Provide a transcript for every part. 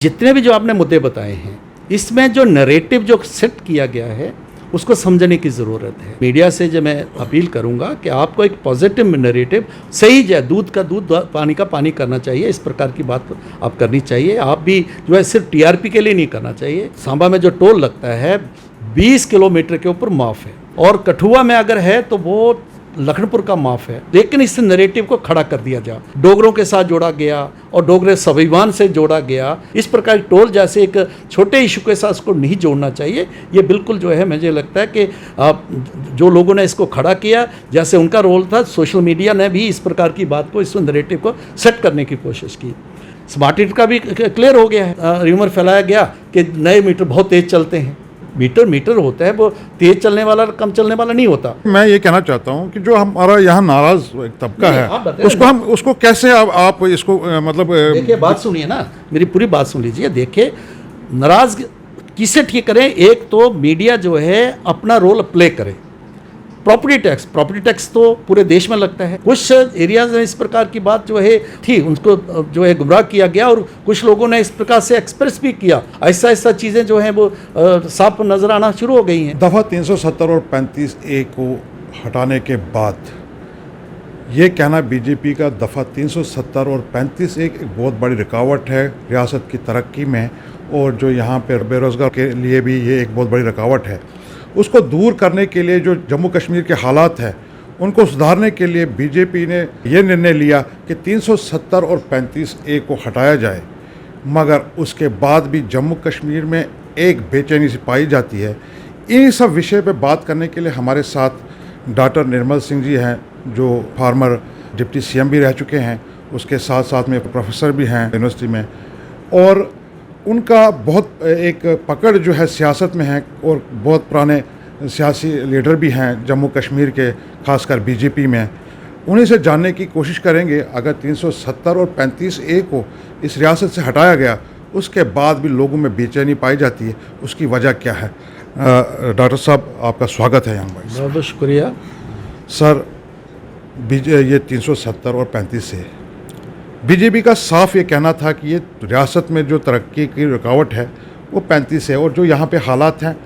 जितने भी जो आपने मुद्दे बताए हैं, इसमें जो नैरेटिव जो सेट किया गया है उसको समझने की ज़रूरत है। मीडिया से जो मैं अपील करूंगा कि आपको एक पॉजिटिव नैरेटिव, सही जो है दूध का दूध पानी का पानी करना चाहिए, इस प्रकार की बात आप करनी चाहिए। आप भी जो है सिर्फ टीआरपी के लिए नहीं करना चाहिए। सांबा में जो टोल लगता है 20 किलोमीटर के ऊपर माफ़ है, और कठुआ में अगर है तो वो लखनपुर का माफ़ है, लेकिन इस नैरेटिव को खड़ा कर दिया जा, डोगरों के साथ जोड़ा गया और डोगरे स्वाभिमान से जोड़ा गया। इस प्रकार टोल जैसे एक छोटे इशू के साथ उसको नहीं जोड़ना चाहिए। ये बिल्कुल जो है मुझे लगता है कि जो लोगों ने इसको खड़ा किया, जैसे उनका रोल था, सोशल मीडिया ने भी इस प्रकार की बात को, इस नैरेटिव को सेट करने की कोशिश की। स्मार्ट मीटर का भी क्लियर हो गया है। र्यूमर फैलाया गया कि नए मीटर बहुत तेज़ चलते हैं। मीटर होता है, वो तेज चलने वाला कम चलने वाला नहीं होता। मैं ये कहना चाहता हूँ कि जो हमारा यहाँ नाराज तबका है उसको कैसे आप इसको मतलब देखिए, बात सुनिए ना, मेरी पूरी बात सुन लीजिए। देखिए, नाराज किसे ठीक करें? एक तो मीडिया जो है अपना रोल प्ले करे। प्रॉपर्टी टैक्स तो पूरे देश में लगता है। कुछ एरियाज में इस प्रकार की बात जो है थी, उनको जो है गुमराह किया गया, और कुछ लोगों ने इस प्रकार से एक्सप्रेस भी किया। ऐसा चीज़ें जो हैं वो साफ नज़र आना शुरू हो गई हैं। दफ़ा 370 और 35A को हटाने के बाद ये कहना बीजेपी का दफ़ा 370 और 35A एक बहुत बड़ी रुकावट है रियासत की तरक्की में, और जो यहाँ पर बेरोज़गार के लिए भी ये एक बहुत बड़ी रुकावट है। उसको दूर करने के लिए जो जम्मू कश्मीर के हालात हैं उनको सुधारने के लिए बीजेपी ने यह निर्णय लिया कि 370 और 35A को हटाया जाए, मगर उसके बाद भी जम्मू कश्मीर में एक बेचैनी सी पाई जाती है। इन सब विषय पे बात करने के लिए हमारे साथ डॉक्टर निर्मल सिंह जी हैं, जो फार्मर डिप्टी सीएम भी रह चुके हैं, उसके साथ साथ में प्रोफेसर भी हैं यूनिवर्सिटी में, और उनका बहुत एक पकड़ जो है सियासत में है, और बहुत पुराने सियासी लीडर भी हैं जम्मू कश्मीर के, खासकर बीजेपी में। उन्हीं से जानने की कोशिश करेंगे, अगर 370 और 35A को इस रियासत से हटाया गया, उसके बाद भी लोगों में बेचैनी पाई जाती है, उसकी वजह क्या है? डॉक्टर साहब, आपका स्वागत है यहाँ पर। बहुत बहुत शुक्रिया सर। ये 370 और 35A बीजेपी का साफ ये कहना था कि ये रियासत में जो तरक्की की रुकावट है वो 35 है, और जो यहाँ पे हालात हैं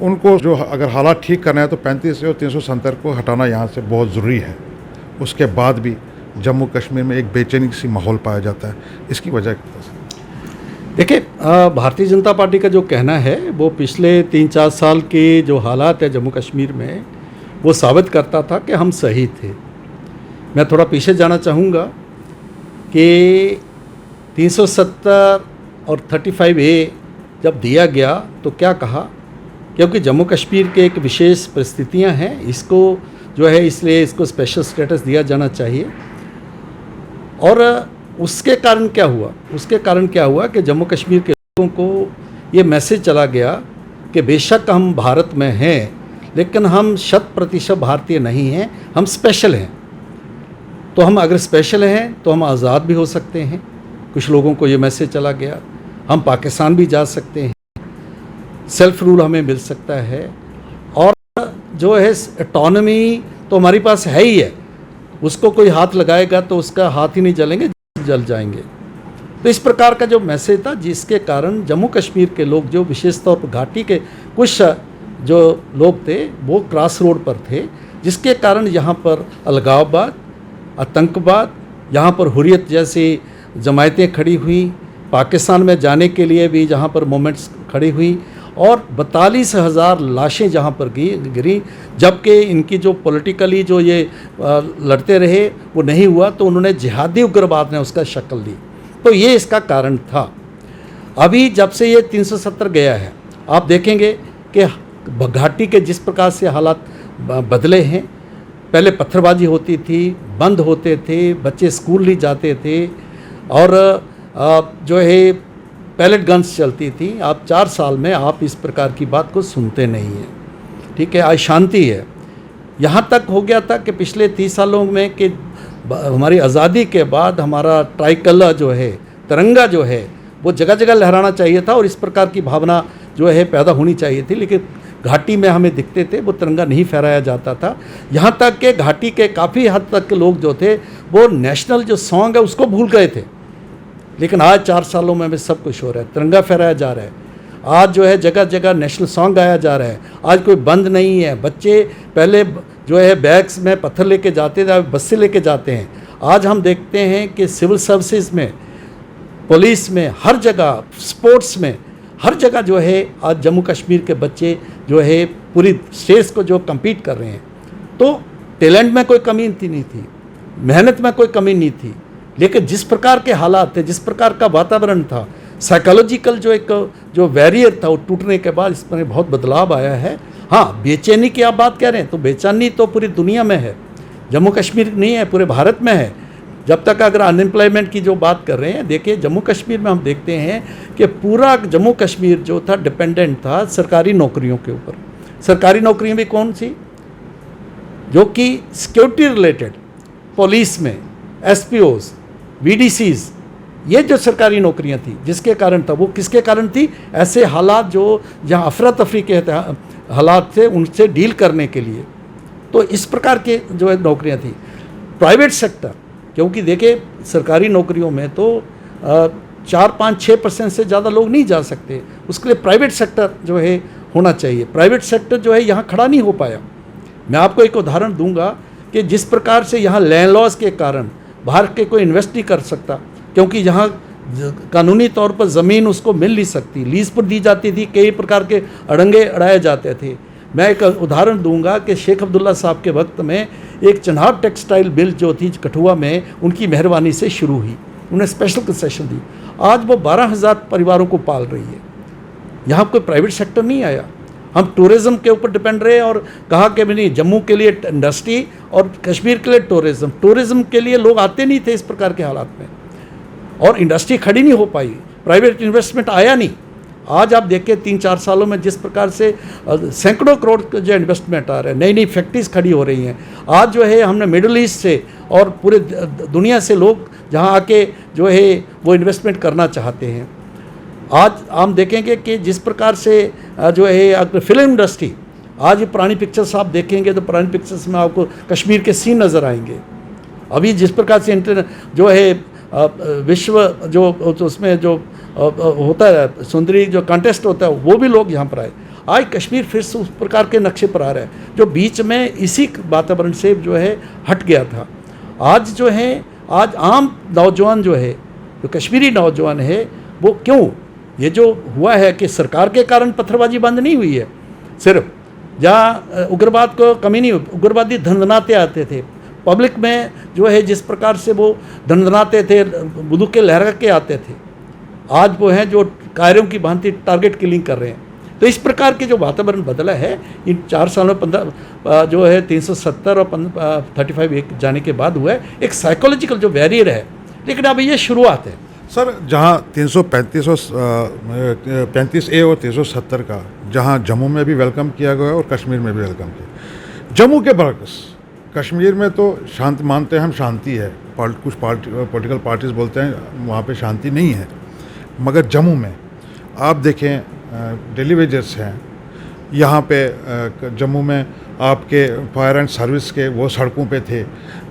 उनको जो अगर हालात ठीक करना है तो 35 और 370 को हटाना यहाँ से बहुत ज़रूरी है। उसके बाद भी जम्मू कश्मीर में एक बेचैनी सी माहौल पाया जाता है, इसकी वजह देखिए, भारतीय जनता पार्टी का जो कहना है वो पिछले 3-4 साल के जो हालात है जम्मू कश्मीर में, वो साबित करता था कि हम सही थे। मैं थोड़ा पीछे जाना चाहूँगा कि 370 और 35A जब दिया गया तो क्या कहा, क्योंकि जम्मू कश्मीर के एक विशेष परिस्थितियां हैं, इसको जो है इसलिए इसको स्पेशल स्टेटस दिया जाना चाहिए। और उसके कारण क्या हुआ कि जम्मू कश्मीर के लोगों को ये मैसेज चला गया कि बेशक हम भारत में हैं, लेकिन हम 100% भारतीय नहीं हैं, हम स्पेशल हैं। तो हम अगर स्पेशल हैं तो हम आज़ाद भी हो सकते हैं। कुछ लोगों को ये मैसेज चला गया, हम पाकिस्तान भी जा सकते हैं, सेल्फ रूल हमें मिल सकता है, और जो है ऑटोनॉमी तो हमारे पास है ही है, उसको कोई हाथ लगाएगा तो उसका हाथ ही नहीं जलेंगे, जल जाएंगे। तो इस प्रकार का जो मैसेज था, जिसके कारण जम्मू कश्मीर के लोग, जो विशेष तौर पर घाटी के कुछ जो लोग थे, वो क्रॉस रोड पर थे, जिसके कारण यहाँ पर अलगाववाद, आतंकवाद, यहाँ पर हुर्रियत जैसी जमायतें खड़ी हुई, पाकिस्तान में जाने के लिए भी जहाँ पर मूवमेंट्स खड़ी हुई, और 42,000 लाशें जहाँ पर गिरी, जबकि इनकी जो पॉलिटिकली जो ये लड़ते रहे वो नहीं हुआ, तो उन्होंने जिहादी उग्रवाद ने उसका शक्ल ली। तो ये इसका कारण था। अभी जब से ये 370 गया है, आप देखेंगे कि घाटी के जिस प्रकार से हालात बदले हैं। पहले पत्थरबाजी होती थी, बंद होते थे, बच्चे स्कूल नहीं जाते थे, और जो है पैलेट गन्स चलती थी। आप 4 साल में आप इस प्रकार की बात को सुनते नहीं हैं, ठीक है। आज शांति है। यहाँ तक हो गया था कि पिछले 30 सालों में कि हमारी आज़ादी के बाद हमारा ट्राइकलर जो है, तिरंगा जो है, वो जगह जगह लहराना चाहिए था, और इस प्रकार की भावना जो है पैदा होनी चाहिए थी, लेकिन घाटी में हमें दिखते थे वो तिरंगा नहीं फहराया जाता था। यहाँ तक कि घाटी के काफ़ी हद तक के लोग जो थे वो नेशनल जो सॉन्ग है उसको भूल गए थे। लेकिन आज 4 सालों में सब कुछ हो रहा है, तिरंगा फहराया जा रहा है, आज जो है जगह जगह नेशनल सॉन्ग गाया जा रहा है, आज कोई बंद नहीं है। बच्चे पहले जो है बैग्स में पत्थर लेके जाते थे, अब बस्से लेके जाते हैं। आज हम देखते हैं कि सिविल सर्विसेज में, पुलिस में, हर जगह, स्पोर्ट्स में, हर जगह जो है आज जम्मू कश्मीर के बच्चे जो है पूरी स्टेट्स को जो कम्पीट कर रहे हैं। तो टैलेंट में कोई कमी नहीं थी, मेहनत में कोई कमी नहीं थी, लेकिन जिस प्रकार के हालात थे, जिस प्रकार का वातावरण था, साइकोलॉजिकल जो बैरियर था, वो टूटने के बाद इसमें बहुत बदलाव आया है। हाँ, बेचैनी की आप बात कह रहे हैं तो बेचैनी तो पूरी दुनिया में है, जम्मू कश्मीर नहीं है, पूरे भारत में है। जब तक अगर अनएम्प्लॉयमेंट की जो बात कर रहे हैं, देखिए जम्मू कश्मीर में हम देखते हैं कि पूरा जम्मू कश्मीर जो था डिपेंडेंट था सरकारी नौकरियों के ऊपर। सरकारी नौकरियां भी कौन सी? जो कि सिक्योरिटी रिलेटेड, पुलिस में एसपीओज, वीडीसीज, ये जो सरकारी नौकरियां थी, जिसके कारण था, वो किसके कारण थी? ऐसे हालात जो जहाँ अफरा तफरी के हालात थे, उनसे डील करने के लिए। तो इस प्रकार के जो है नौकरियां थी। प्राइवेट सेक्टर, क्योंकि देखिए सरकारी नौकरियों में तो 4-5-6% से ज़्यादा लोग नहीं जा सकते, उसके लिए प्राइवेट सेक्टर जो है होना चाहिए। प्राइवेट सेक्टर जो है यहाँ खड़ा नहीं हो पाया। मैं आपको एक उदाहरण दूंगा कि जिस प्रकार से यहाँ लैंड लॉस के कारण बाहर के कोई इन्वेस्ट नहीं कर सकता, क्योंकि यहाँ कानूनी तौर पर ज़मीन उसको मिल नहीं सकती, लीज पर दी जाती थी, कई प्रकार के अड़ंगे अड़ाए जाते थे। मैं एक उदाहरण दूंगा कि शेख अब्दुल्ला साहब के वक्त में एक चनाब टेक्सटाइल बिल जो थी कठुआ में, उनकी मेहरबानी से शुरू हुई, उन्हें स्पेशल कंसेशन दी। आज वो 12,000 परिवारों को पाल रही है। यहाँ कोई प्राइवेट सेक्टर नहीं आया। हम टूरिज़्म के ऊपर डिपेंड रहे और कहा कि नहीं, जम्मू के लिए इंडस्ट्री और कश्मीर के लिए टूरिज़्म के लिए लोग आते नहीं थे इस प्रकार के हालात में, और इंडस्ट्री खड़ी नहीं हो पाई, प्राइवेट इन्वेस्टमेंट आया नहीं। आज आप देखिए 3-4 सालों में जिस प्रकार से सैकड़ों करोड़ जो इन्वेस्टमेंट आ रहा है, नई नई फैक्ट्रीज खड़ी हो रही हैं। आज जो है हमने मिडिल ईस्ट से और पूरे दुनिया से लोग जहां आके जो है वो इन्वेस्टमेंट करना चाहते हैं। आज हम देखेंगे कि जिस प्रकार से जो है फिल्म इंडस्ट्री, आज ये पुरानी पिक्चर्स आप देखेंगे तो पुरानी पिक्चर्स में आपको कश्मीर के सीन नज़र आएंगे। अभी जिस प्रकार से जो है विश्व जो उसमें जो होता है सुंदरी जो कॉन्टेस्ट होता है, वो भी लोग यहाँ पर आए। आज कश्मीर फिर से उस प्रकार के नक्शे पर आ रहा है जो बीच में इसी वातावरण से जो है हट गया था। आज जो है आज आम नौजवान जो है, जो कश्मीरी नौजवान है, वो क्यों ये जो हुआ है कि सरकार के कारण पत्थरबाजी बंद नहीं हुई है, सिर्फ जहाँ उग्रवाद को कमी नहीं हुई, उग्रवादी धंधनाते आते थे पब्लिक में जो है, जिस प्रकार से वो धंधनाते थे, बंदूकें लहरा के आते थे, आज वो हैं जो कायरों की भांति टारगेट किलिंग कर रहे हैं। तो इस प्रकार के जो वातावरण बदला है इन 4 सालों में 15 जो है 370 और 35 एक जाने के बाद हुआ है, एक साइकोलॉजिकल जो बैरियर है। लेकिन अब ये शुरुआत है सर। जहाँ 335A और 370 का जहाँ जम्मू में भी वेलकम किया गया और कश्मीर में भी वेलकम किया। जम्मू के बरक्स कश्मीर में तो शांति मानते हैं हम, शांति है, कुछ पॉलिटिकल पार्टीज बोलते हैं वहाँ पे शांति नहीं है, मगर जम्मू में आप देखें डेली वेजर्स हैं यहाँ पे। जम्मू में आपके फायर एंड सर्विस के वो सड़कों पे थे।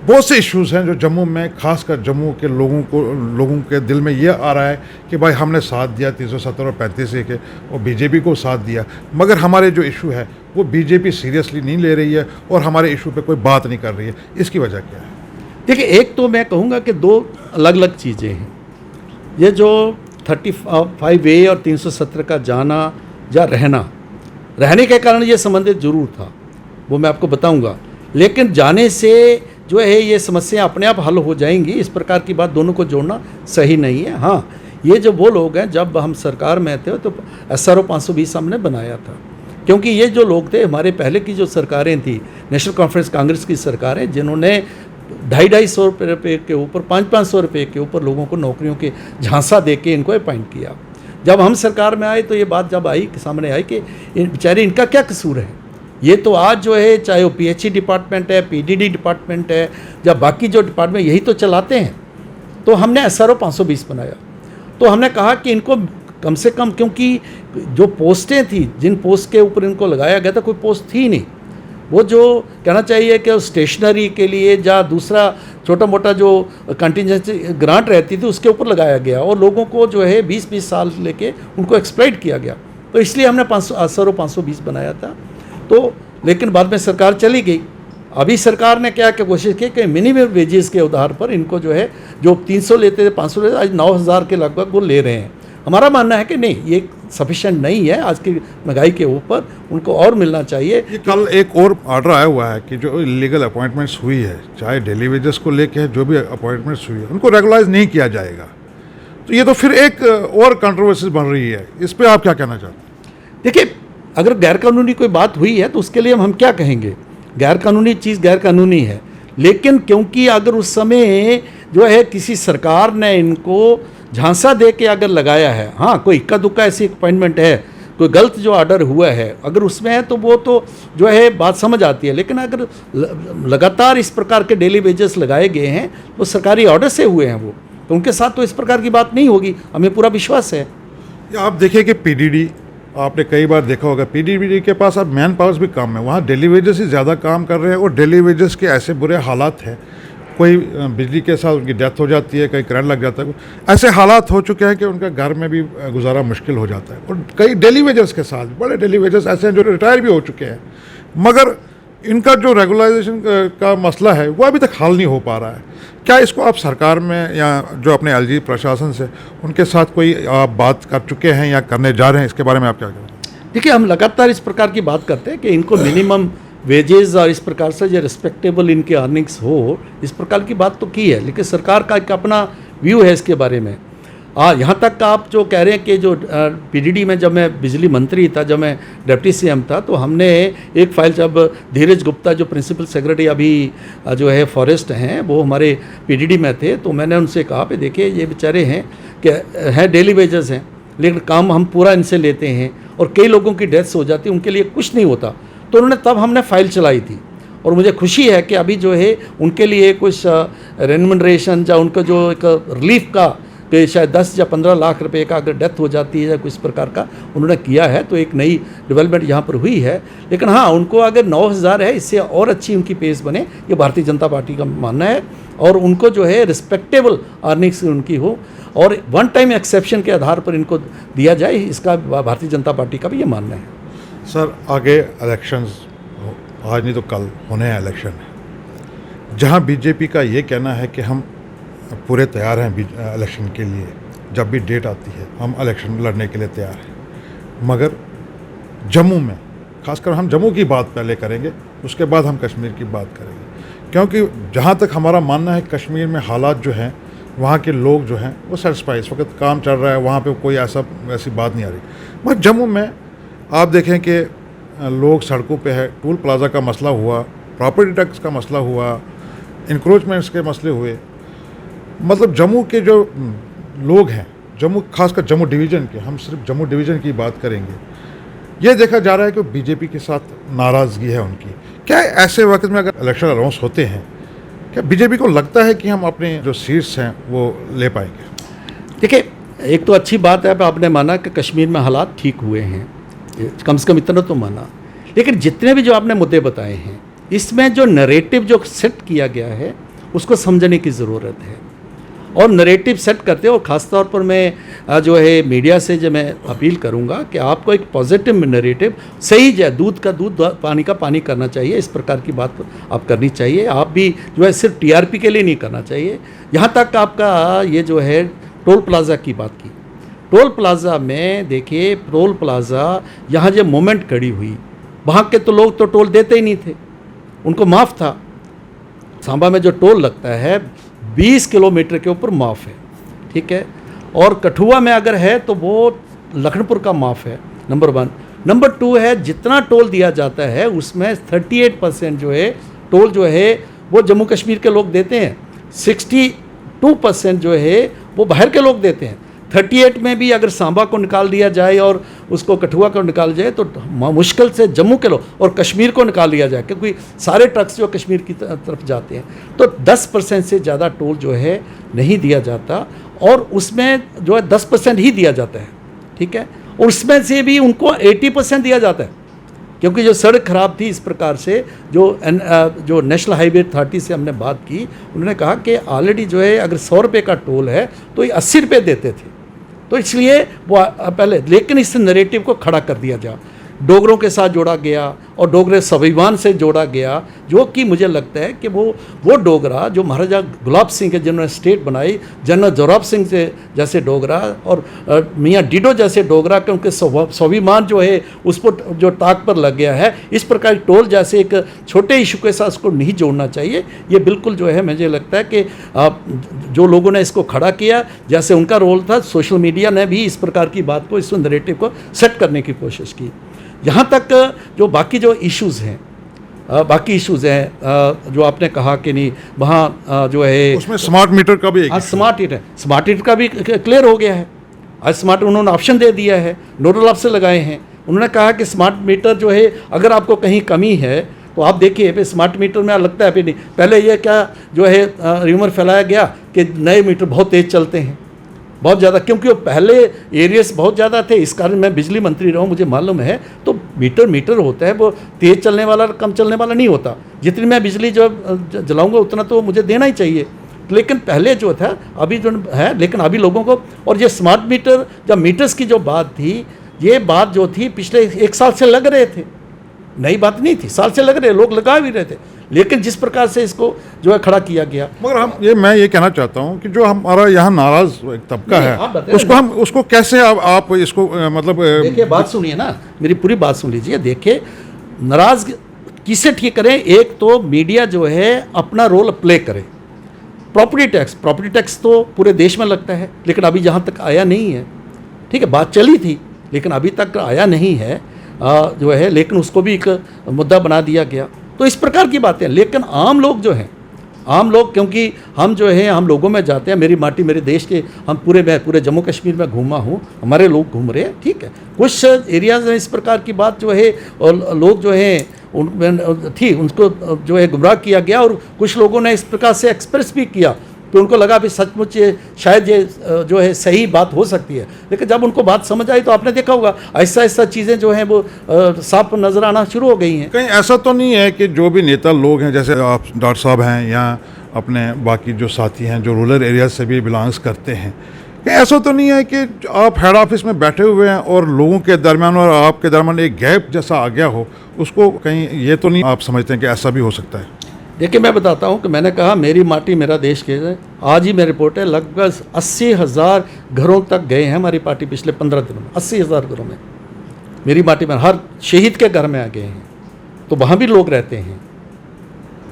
बहुत से इश्यूज़ हैं जो जम्मू में, खासकर जम्मू के लोगों के दिल में ये आ रहा है कि भाई हमने साथ दिया 370 और 35A के, और बीजेपी को साथ दिया, मगर हमारे जो इशू है वो बीजेपी सीरियसली नहीं ले रही है और हमारे इशू पे कोई बात नहीं कर रही है। इसकी वजह क्या है? देखिए, एक तो मैं कहूँगा कि 2 अलग अलग चीज़ें हैं। ये जो 35A और 370 का जाना या रहने के कारण ये संबंधित जरूर था, वो मैं आपको बताऊंगा, लेकिन जाने से जो है ये समस्या अपने आप हल हो जाएंगी, इस प्रकार की बात दोनों को जोड़ना सही नहीं है। हाँ, ये जो वो लोग हैं, जब हम सरकार में थे तो SRO 520 हमने बनाया था, क्योंकि ये जो लोग थे, हमारे पहले की जो सरकारें थी, नेशनल कॉन्फ्रेंस कांग्रेस की सरकारें, जिन्होंने 250-250 रुपये के ऊपर, 500-500 रुपये के ऊपर लोगों को नौकरियों के झांसा दे के इनको अपॉइंट किया। जब हम सरकार में आए तो ये बात जब आई सामने आई कि बेचारे इनका क्या कसूर है। ये तो आज जो है, चाहे वो PHE डिपार्टमेंट है, PDD डिपार्टमेंट है, या बाकी जो डिपार्टमेंट, यही तो चलाते हैं। तो हमने SRO 520 बनाया। तो हमने कहा कि इनको कम से कम, क्योंकि जो पोस्टें थी, जिन पोस्ट के ऊपर इनको लगाया गया था, कोई पोस्ट थी नहीं, वो जो कहना चाहिए कि स्टेशनरी के लिए या दूसरा छोटा मोटा जो कंटिजेंसी ग्रांट रहती थी उसके ऊपर लगाया गया और लोगों को जो है 20-20 साल लेके उनको एक्सप्लॉइट किया गया। तो इसलिए हमने 500 और 520 बनाया था। तो लेकिन बाद में सरकार चली गई। अभी सरकार ने क्या क्या कोशिश की कि मिनिमम वेजेस के आधार पर इनको जो है जो 300 लेते थे 500 लेते आज 9,000 के लगभग वो ले रहे हैं। हमारा मानना है कि नहीं, ये सफिशेंट नहीं है आज की महंगाई के ऊपर, उनको और मिलना चाहिए। ये कल एक और ऑर्डर आया हुआ है कि जो इलीगल अपॉइंटमेंट्स हुई है, चाहे डेली वेजेस को लेके जो भी अपॉइंटमेंट्स हुई है, उनको रेगुलाइज नहीं किया जाएगा। तो ये तो फिर एक और कंट्रोवर्सी बन रही है, इस पर आप क्या कहना चाहते हैं? देखिए, अगर गैरकानूनी कोई बात हुई है तो उसके लिए हम क्या कहेंगे, गैरकानूनी चीज़ गैरकानूनी है। लेकिन क्योंकि अगर उस समय जो है किसी सरकार ने इनको झांसा दे के अगर लगाया है, हाँ कोई इक्का दुक्का ऐसी अपॉइंटमेंट है, कोई गलत जो ऑर्डर हुआ है अगर उसमें है तो वो तो जो है बात समझ आती है। लेकिन अगर लगातार इस प्रकार के डेली वेजेस लगाए गए हैं वो सरकारी ऑर्डर से हुए हैं वो, तो उनके साथ तो इस प्रकार की बात नहीं होगी, हमें पूरा विश्वास है। आप देखिए कि पीडीडी, आपने कई बार देखा होगा, पीडीडी के पास अब मैन पावर्स भी कम है, वहाँ डेली वेजेस ही ज़्यादा काम कर रहे हैं और डेली वेजेस के ऐसे बुरे हालात हैं, कोई बिजली के साथ उनकी डेथ हो जाती है, कहीं करंट लग जाता है, ऐसे हालात हो चुके हैं कि उनका घर में भी गुजारा मुश्किल हो जाता है। और कई डेली वेजेस के साथ, बड़े डेली वेजेस ऐसे हैं जो रिटायर भी हो चुके हैं, मगर इनका जो रेगुलाइजेशन का मसला है वो अभी तक हल नहीं हो पा रहा है। क्या इसको आप सरकार में या जो अपने एलजी प्रशासन से उनके साथ कोई आप बात कर चुके हैं या करने जा रहे हैं, इसके बारे में आप क्या कहें? देखिए, हम लगातार इस प्रकार की बात करते हैं कि इनको मिनिमम वेजेस और इस प्रकार से जो रिस्पेक्टेबल इनके अर्निंग्स हो, इस प्रकार की बात तो की है, लेकिन सरकार का एक अपना व्यू है इसके बारे में। यहाँ तक आप जो कह रहे हैं कि जो पीडीडी में जब मैं बिजली मंत्री था, जब मैं डिप्टी सीएम था, तो हमने एक फ़ाइल, जब धीरज गुप्ता जो प्रिंसिपल सेक्रेटरी अभी जो है फॉरेस्ट हैं वो हमारे पीडीडी में थे, तो मैंने उनसे कहा कि देखिए ये बेचारे हैं कि है डेली वेजेस हैं लेकिन काम हम पूरा इनसे लेते हैं और कई लोगों की डेथ्स हो जाती है, उनके लिए कुछ नहीं होता। तो उन्होंने तब हमने फ़ाइल चलाई थी और मुझे खुशी है कि अभी जो है उनके लिए कुछ रेमुनरेशन या उनका जो एक रिलीफ का कि शायद 10 या 15 लाख रुपए का अगर डेथ हो जाती है या कुछ प्रकार का उन्होंने किया है, तो एक नई डेवलपमेंट यहाँ पर हुई है। लेकिन हाँ, उनको अगर 9,000 है, इससे और अच्छी उनकी पेस बने, ये भारतीय जनता पार्टी का मानना है। और उनको जो है रिस्पेक्टेबल अर्निंग्स उनकी हो और वन टाइम एक्सेप्शन के आधार पर इनको दिया जाए, इसका भारतीय जनता पार्टी का भी ये मानना है। सर, आगे इलेक्शंस, आज नहीं तो कल होने हैं इलेक्शन, जहाँ बीजेपी का ये कहना है कि हम पूरे तैयार हैं इलेक्शन के लिए, जब भी डेट आती है हम इलेक्शन लड़ने के लिए तैयार हैं। मगर जम्मू में, खासकर हम जम्मू की बात पहले करेंगे, उसके बाद हम कश्मीर की बात करेंगे, क्योंकि जहाँ तक हमारा मानना है कश्मीर में हालात जो हैं, वहाँ के लोग जो हैं वो सेटिस्फाई, इस वक्त काम चल रहा है, वहाँ पे कोई ऐसी बात नहीं आ रही। मगर जम्मू में आप देखें कि लोग सड़कों पे है, टोल प्लाजा का मसला हुआ, प्रॉपर्टी टैक्स का मसला हुआ, इंक्रोचमेंट्स के मसले हुए। मतलब जम्मू के जो लोग हैं, जम्मू, खासकर जम्मू डिवीज़न के, हम सिर्फ जम्मू डिवीज़न की बात करेंगे, ये देखा जा रहा है कि बीजेपी के साथ नाराज़गी है उनकी। क्या ऐसे वक्त में अगर इलेक्शन अनाउंस होते हैं, क्या बीजेपी को लगता है कि हम अपने जो सीट्स हैं वो ले पाएंगे? देखिए, एक तो अच्छी बात है आपने माना कि कश्मीर में हालात ठीक हुए हैं, कम से कम इतना तो माना। लेकिन जितने भी जो आपने मुद्दे बताए हैं, इसमें जो नरेटिव जो सेट किया गया है उसको समझने की ज़रूरत है। और नरेटिव सेट करते हैं, और ख़ास तौर पर मैं जो है मीडिया से जो मैं अपील करूंगा कि आपको एक पॉजिटिव नरेटिव, सही है, दूध का दूध पानी का पानी करना चाहिए, इस प्रकार की बात आप करनी चाहिए। आप भी जो है सिर्फ टीआरपी के लिए नहीं करना चाहिए। यहाँ तक आपका ये जो है टोल प्लाज़ा की बात की, टोल प्लाज़ा में देखिए, टोल प्लाज़ा यहाँ जो मोमेंट खड़ी हुई, वहाँ के तो लोग तो टोल देते ही नहीं थे, उनको माफ़ था। सांबा में जो टोल लगता है 20 किलोमीटर के ऊपर माफ़ है, ठीक है। और कठुआ में अगर है तो वो लखनपुर का माफ़ है, नंबर 1। नंबर 2 है, जितना टोल दिया जाता है उसमें 38% जो है टोल जो है वो जम्मू कश्मीर के लोग देते हैं, 62% जो है वो बाहर के लोग देते हैं। 38 में भी अगर सांबा को निकाल दिया जाए और उसको कठुआ को निकाल जाए तो मुश्किल से जम्मू के लोग और कश्मीर को निकाल लिया जाए, क्योंकि सारे ट्रक्स जो कश्मीर की तरफ जाते हैं, तो 10% से ज़्यादा टोल जो है नहीं दिया जाता, और उसमें जो है 10% ही दिया जाता है, ठीक है। और उसमें से भी उनको 80% दिया जाता है। क्योंकि जो सड़क खराब थी, इस प्रकार से जो नेशनल हाईवे अथॉरिटी से हमने बात की, उन्होंने कहा कि ऑलरेडी जो है अगर 100 रुपये का टोल है तो ये 80 रुपये देते थे, तो इसलिए वो पहले, लेकिन इस नरेटिव को खड़ा कर दिया जा, डोगरों के साथ जोड़ा गया और डोगरे स्वाभिमान से जोड़ा गया, जो कि मुझे लगता है कि वो डोगरा जो महाराजा गुलाब सिंह के जिन्होंने स्टेट बनाई, जनरल जोरावर सिंह से जैसे डोगरा और मियाँ डिडो जैसे डोगरा के उनके स्वाभिमान जो है उस पर जो ताक पर लग गया है, इस प्रकार टोल जैसे एक छोटे इशू के साथ उसको नहीं जोड़ना चाहिए। ये बिल्कुल जो है मुझे लगता है कि जो लोगों ने इसको खड़ा किया, जैसे उनका रोल था, सोशल मीडिया ने भी इस प्रकार की बात को, इस नरेटिव को सेट करने की कोशिश की। यहाँ तक जो बाकी जो इश्यूज़ हैं, जो आपने कहा कि नहीं वहाँ जो है उसमें स्मार्ट मीटर का भी आज स्मार्ट मीटर का भी क्लियर हो गया है। आज स्मार्ट उन्होंने ऑप्शन दे दिया है, नोडल ऑप्शन लगाए हैं। उन्होंने कहा कि स्मार्ट मीटर जो है अगर आपको कहीं कमी है तो आप देखिए पे स्मार्ट मीटर में लगता है पे नहीं, पहले ये क्या जो है र्यूमर फैलाया गया कि नए मीटर बहुत तेज़ चलते हैं, बहुत ज़्यादा, क्योंकि वो पहले एरियस बहुत ज़्यादा थे। इस कारण मैं बिजली मंत्री रहा हूँ, मुझे मालूम है। तो मीटर होता है, वो तेज़ चलने वाला कम चलने वाला नहीं होता। जितनी मैं बिजली जो जलाऊंगा उतना तो मुझे देना ही चाहिए। लेकिन पहले जो था, अभी जो है, लेकिन अभी लोगों को, और ये स्मार्ट मीटर, जब मीटर्स की जो बात थी, ये बात जो थी पिछले 1 साल से लग रहे थे, नई बात नहीं थी, साल से लग रहे, लोग लगा भी रहे थे। लेकिन जिस प्रकार से इसको जो है खड़ा किया गया, मगर मैं ये कहना चाहता हूँ कि जो हमारा यहाँ नाराज एक तबका है, उसको कैसे आप इसको मतलब देखिए, बात सुनिए ना, मेरी पूरी बात सुन लीजिए। देखिए, नाराज किसे ठीक करें? एक तो मीडिया जो है अपना रोल प्ले करे। प्रॉपर्टी टैक्स तो पूरे देश में लगता है, लेकिन अभी यहाँ तक आया नहीं है। ठीक है, बात चली थी लेकिन अभी तक आया नहीं है जो है, लेकिन उसको भी एक मुद्दा बना दिया गया। तो इस प्रकार की बातें। लेकिन आम लोग जो हैं, क्योंकि हम जो है, हम लोगों में जाते हैं, मेरी माटी मेरे देश के, हम पूरे जम्मू कश्मीर में घूमा हूँ, हमारे लोग घूम रहे हैं। ठीक है, कुछ एरियाज में इस प्रकार की बात जो है, और लोग जो हैं उनको जो है गुमराह किया गया, और कुछ लोगों ने इस प्रकार से एक्सप्रेस भी किया, तो उनको लगा भी सचमुच शायद ये जो है सही बात हो सकती है। लेकिन जब उनको बात समझ आई तो आपने देखा होगा ऐसा चीज़ें जो हैं वो साफ नज़र आना शुरू हो गई हैं। कहीं ऐसा तो नहीं है कि जो भी नेता लोग हैं, जैसे आप डॉक्टर साहब हैं या अपने बाकी जो साथी हैं जो रूरल एरिया से भी बिलोंग्स करते हैं, कहीं ऐसा तो नहीं है कि आप हेड ऑफिस में बैठे हुए हैं और लोगों के दरमियान और आपके दरमियान एक गैप जैसा आ गया हो? उसको कहीं ये तो नहीं आप समझते हैं कि ऐसा भी हो सकता है? देखिए, मैं बताता हूँ कि मैंने कहा मेरी माटी मेरा देश के, आज ही मेरी रिपोर्ट है, लगभग 80,000 घरों तक गए हैं हमारी पार्टी पिछले 15 दिनों में। 80,000 घरों में मेरी माटी में, हर शहीद के घर में आ गए हैं, तो वहाँ भी लोग रहते हैं।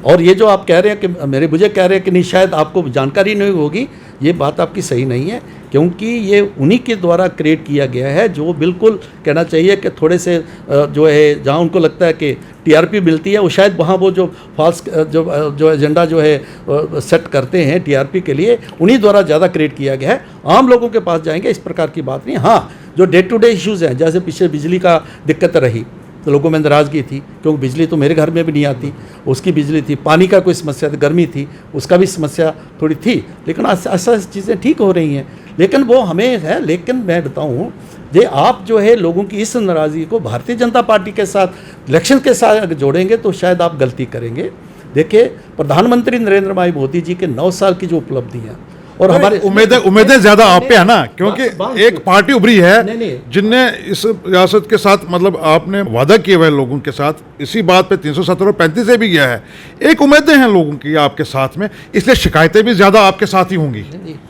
और ये जो आप कह रहे हैं कि मुझे कह रहे हैं कि नहीं, शायद आपको जानकारी नहीं होगी, ये बात आपकी सही नहीं है, क्योंकि ये उन्हीं के द्वारा क्रिएट किया गया है, जो बिल्कुल कहना चाहिए कि थोड़े से जो है, जहाँ उनको लगता है कि टीआरपी मिलती है, वो शायद वहाँ वो जो फॉल्स जो एजेंडा जो है सेट करते हैं टीआरपी के लिए, उन्हीं द्वारा ज़्यादा क्रिएट किया गया है। आम लोगों के पास जाएंगे, इस प्रकार की बात नहीं। हाँ, जो डे टू डे इश्यूज़ हैं, जैसे पीछे बिजली का दिक्कत रही तो लोगों में नाराज़गी थी, क्योंकि बिजली तो मेरे घर में भी नहीं आती, उसकी बिजली थी, पानी का कोई समस्या थी, गर्मी थी, उसका भी समस्या थोड़ी थी। लेकिन ऐसा चीज़ें ठीक हो रही हैं, लेकिन वो हमें है। लेकिन मैं बताऊँ, ये आप जो है लोगों की इस नाराज़गी को भारतीय जनता पार्टी के साथ, इलेक्शन के साथ अगर जोड़ेंगे तो शायद आप गलती करेंगे। देखिए, प्रधानमंत्री नरेंद्र भाई मोदी जी के 9 साल की जो उपलब्धियाँ, और हमारे उम्मीदें ज्यादा आप पे है ना, क्योंकि एक पार्टी उभरी है जिनने इस रियासत के साथ, मतलब आपने वादा किए हुए लोगों के साथ, इसी बात पे 370 और 35 से भी गया है। एक उम्मीदें हैं लोगों की आपके साथ में, इसलिए शिकायतें भी ज्यादा आपके साथ ही होंगी।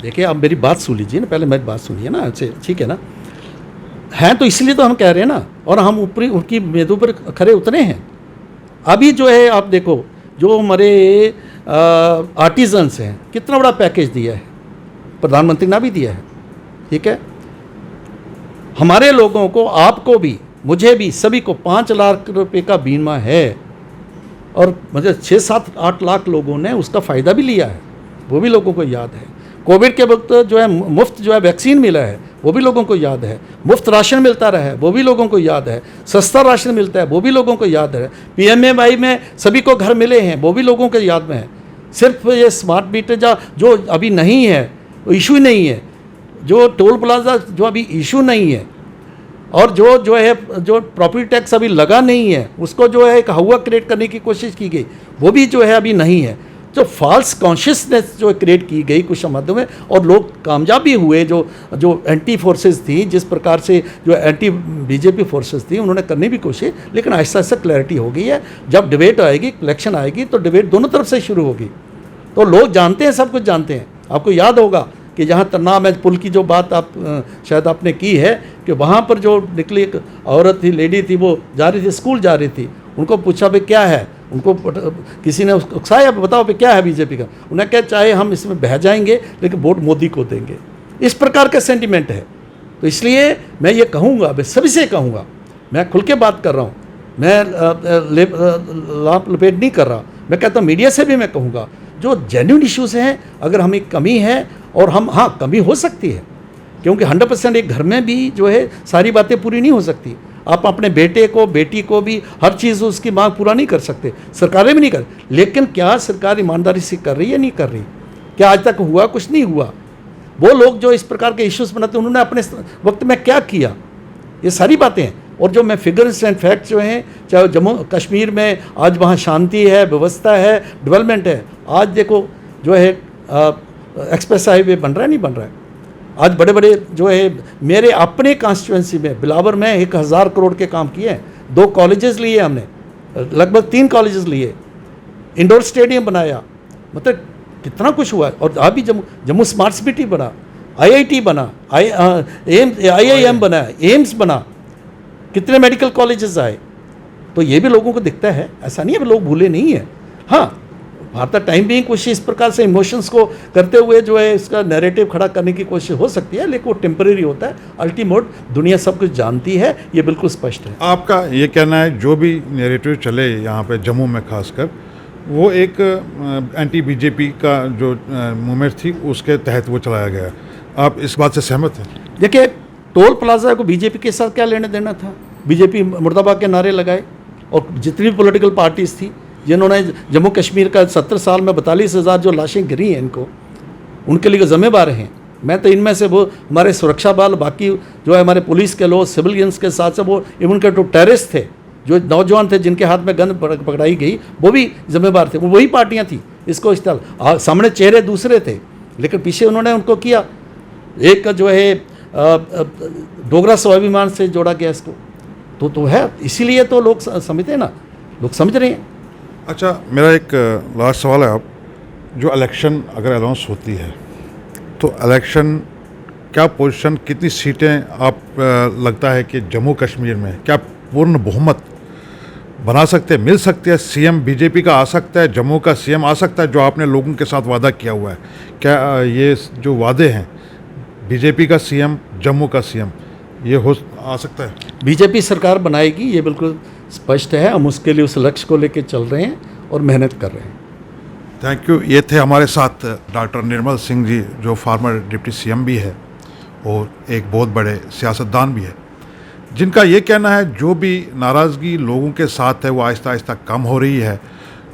देखिए, आप मेरी बात सुन लीजिए ना, पहले मेरी बात सुनिए ना, अच्छे, ठीक है ना, हैं तो इसलिए तो हम कह रहे हैं ना, और हम ऊपरी उनकी मेदों पर खरे उतरे हैं। अभी जो है आप देखो, जो हमारे आर्टिजन्स हैं, कितना बड़ा पैकेज दिया है प्रधानमंत्री ने भी दिया है। ठीक है, हमारे लोगों को, आपको भी, मुझे भी, सभी को 5 लाख रुपए का बीमा है, और मुझे 6-7-8 लाख लोगों ने उसका फ़ायदा भी लिया है, वो भी लोगों को याद है। कोविड के वक्त जो है मुफ्त जो है वैक्सीन मिला है, वो भी लोगों को याद है। मुफ्त राशन मिलता रहा है, वो भी लोगों को याद है। सस्ता राशन मिलता है, वो भी लोगों को याद है। PMAY में सभी को घर मिले हैं, वो भी लोगों के याद में है। सिर्फ ये स्मार्ट मीटर जो अभी नहीं है, इशू नहीं है, जो टोल प्लाजा जो अभी इशू नहीं है, और जो है जो प्रॉपर्टी टैक्स अभी लगा नहीं है उसको जो है एक हवा क्रिएट करने की कोशिश की गई, वो भी जो है अभी नहीं है। जो फॉल्स कॉन्शियसनेस जो क्रिएट की गई कुछ समाजों में, और लोग कामयाब भी हुए, जो एंटी फोर्सेस थी, जिस प्रकार से जो एंटी बीजेपी फोर्सेस थी उन्होंने करने की कोशिश, लेकिन आहिस्ता आहिस्ता क्लैरिटी हो गई है। जब डिबेट आएगी, इलेक्शन आएगी, तो डिबेट दोनों तरफ से शुरू होगी, तो लोग जानते हैं, सब कुछ जानते हैं। आपको याद होगा कि जहाँ तरनाम है पुल की जो बात आप शायद आपने की है, कि वहाँ पर जो निकली एक औरत थी, लेडी थी, वो जा रही थी, स्कूल जा रही थी, उनको पूछा भाई क्या है, उनको किसी ने उकसाया बताओ भाई क्या है बीजेपी का, उन्हें क्या चाहे हम इसमें बह जाएंगे लेकिन वोट मोदी को देंगे, इस प्रकार का सेंटिमेंट है। तो इसलिए मैं ये कहूँगा, मैं सभी से कहूँगा, मैं खुल के बात कर रहा हूँ, मैं लाप लपेट नहीं कर रहा, मैं कहता हूँ मीडिया से भी मैं कहूँगा, जो जेन्युइन इश्यूज़ हैं, अगर हमें कमी है, और हम हाँ कमी हो सकती है, क्योंकि 100% एक घर में भी जो है सारी बातें पूरी नहीं हो सकती। आप अपने बेटे को, बेटी को भी हर चीज़ उसकी मांग पूरा नहीं कर सकते, सरकारें भी नहीं कर, लेकिन क्या सरकार ईमानदारी से कर रही है, नहीं कर रही? क्या आज तक हुआ? कुछ नहीं हुआ। वो लोग जो इस प्रकार के इश्यूज़ बनाते हैं, उन्होंने अपने वक्त में क्या किया, ये सारी बातें हैं। और जो मैं फिगर्स एंड फैक्ट्स जो हैं, चाहे जम्मू कश्मीर में आज वहाँ शांति है, व्यवस्था है, डेवलपमेंट है। आज देखो जो है एक्सप्रेस हाईवे बन रहा है, नहीं बन रहा है। आज बड़े बड़े जो है, मेरे अपने कॉन्स्टिट्यूंसी में बिलावर में 1000 करोड़ के काम किए हैं। 2 कॉलेजेस लिए हमने, लगभग 3 कॉलेजेस लिए, इंडोर स्टेडियम बनाया, मतलब कितना कुछ हुआ है। और अभी जम्मू स्मार्ट सिटी बना, IIT बना, IIM बना, एम्स बना, कितने मेडिकल कॉलेजेस आए। तो ये भी लोगों को दिखता है, ऐसा नहीं है लोग भूले नहीं है। हाँ, भारत टाइम भी कोशिश इस प्रकार से इमोशंस को करते हुए जो है इसका नैरेटिव खड़ा करने की कोशिश हो सकती है, लेकिन वो टेम्परेरी होता है। अल्टीमेट दुनिया सब कुछ जानती है, ये बिल्कुल स्पष्ट है। आपका ये कहना है जो भी नैरेटिव चले यहाँ पे जम्मू में खासकर, वो एक एंटी बीजेपी का जो मूवमेंट थी उसके तहत वो चलाया गया, आप इस बात से सहमत हैं? देखिए, टोल प्लाजा को बीजेपी के साथ क्या लेने देना था? बीजेपी मुर्दाबाद के नारे लगाए, और जितनी भी पॉलिटिकल पार्टीज थी जिन्होंने जम्मू कश्मीर का 70 साल में 42,000 जो लाशें गिरी हैं इनको, उनके लिए जिम्मेदार हैं। मैं तो इनमें से वो हमारे सुरक्षा बल, बाकी जो है हमारे पुलिस के लोग, सिविलियंस के साथ से वो इवन के जो टेररिस्ट थे, जो नौजवान थे जिनके हाथ में गन पकड़ाई गई, वो भी जिम्मेदार थे। वो वही पार्टियाँ थी इसको इस्तेमाल, सामने चेहरे दूसरे थे लेकिन पीछे उन्होंने उनको किया। एक जो है डोगरा स्वाभिमान से जोड़ा गया इसको, तो है, इसीलिए तो लोग समझते हैं ना, लोग समझ रहे हैं। अच्छा, मेरा एक लास्ट सवाल है, आप जो इलेक्शन अगर अनाउंस होती है तो इलेक्शन क्या पोजीशन, कितनी सीटें आप लगता है कि जम्मू कश्मीर में क्या पूर्ण बहुमत बना सकते हैं, मिल सकते हैं? सीएम बीजेपी का आ सकता है, जम्मू का सीएम आ सकता है, जो आपने लोगों के साथ वादा किया हुआ है? क्या ये जो वादे हैं, बीजेपी का सीएम, जम्मू का सीएम, ये हो आ सकता है? बीजेपी सरकार बनाएगी, ये बिल्कुल स्पष्ट है। हम उसके लिए उस लक्ष्य को लेकर चल रहे हैं और मेहनत कर रहे हैं। Thank you. ये थे हमारे साथ डॉक्टर निर्मल सिंह जी, जो फार्मर डिप्टी सीएम भी है और एक बहुत बड़े सियासतदान भी है, जिनका ये कहना है जो भी नाराज़गी लोगों के साथ है वो आहिस्ता आहिस्ता कम हो रही है।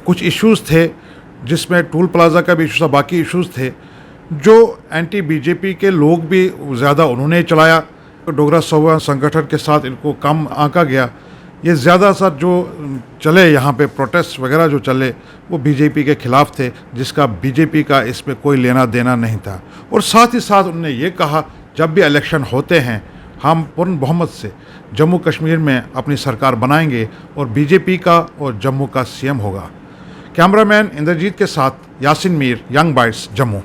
कुछ इश्यूज़ थे जिसमें टोल प्लाजा का भी इशू था, बाकी इश्यूज़ थे जो एंटी बीजेपी के लोग भी ज़्यादा उन्होंने चलाया, डोगरा स्वाभिमान संगठन के साथ इनको कम आंका गया। ये ज़्यादातर जो चले यहाँ पे प्रोटेस्ट वगैरह जो चले वो बीजेपी के ख़िलाफ़ थे, जिसका बीजेपी का इसमें कोई लेना देना नहीं था। और साथ ही साथ उन्होंने ये कहा जब भी इलेक्शन होते हैं हम पूर्ण बहुमत से जम्मू कश्मीर में अपनी सरकार बनाएंगे और बीजेपी का और जम्मू का सीएम होगा। कैमरामैन इंद्रजीत के साथ यासिन मीर, यंग बाइट्स, जम्मू।